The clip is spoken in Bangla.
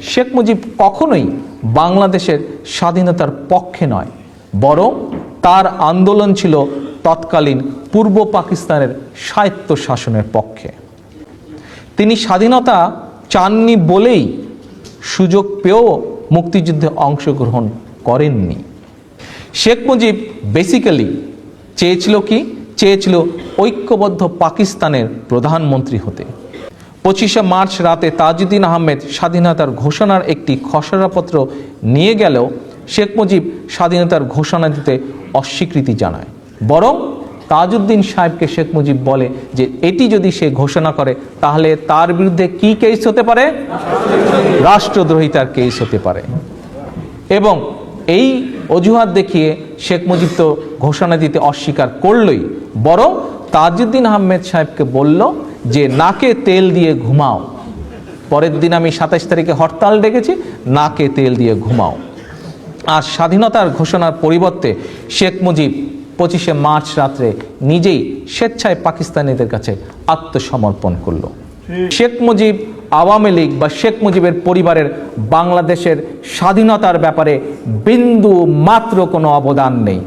শেখ মুজিব কখনোই বাংলাদেশের স্বাধীনতার পক্ষে নয়, বরং তার আন্দোলন ছিল তৎকালীন পূর্ব পাকিস্তানের স্বায়ত্ত শাসনের পক্ষে। তিনি স্বাধীনতা চাননি বলেই সুযোগ পেয়েও মুক্তিযুদ্ধে অংশগ্রহণ করেননি। শেখ মুজিব বেসিক্যালি চেয়েছিল ঐক্যবদ্ধ পাকিস্তানের প্রধানমন্ত্রী হতে। 25শে মার্চ রাতে তাজউদ্দিন আহমেদ স্বাধীনতার ঘোষণার একটি খসড়াপত্র নিয়ে গেলেও শেখ মুজিব স্বাধীনতার ঘোষণা দিতে অস্বীকৃতি জানায়। বরং তাজউদ্দিন সাহেবকে শেখ মুজিব বলে যে এটি যদি সে ঘোষণা করে তাহলে তার বিরুদ্ধে কি কেস হতে পারে? রাষ্ট্রদ্রোহিতার কেস হতে পারে। এবং এই অজুহাত দেখিয়ে শেখ মুজিব তো ঘোষণা দিতে অস্বীকার করলই, বরং তাজউদ্দিন আহমেদ সাহেবকে বলল যে নাকে তেল দিয়ে ঘুমাও। পরের দিন আমি 27 তারিখে হরতাল ডেকেছি, নাকে তেল দিয়ে ঘুমাও। আর স্বাধীনতার ঘোষণার পরিবর্তে শেখ মুজিব 25শে মার্চ রাত্রে নিজেই স্বেচ্ছায় পাকিস্তানিদের কাছে আত্মসমর্পণ করলো। শেখ মুজিব আওয়ামী লীগ বা শেখ মুজিবের পরিবারের বাংলাদেশের স্বাধীনতার ব্যাপারে বিন্দু মাত্র কোনো অবদান নেই।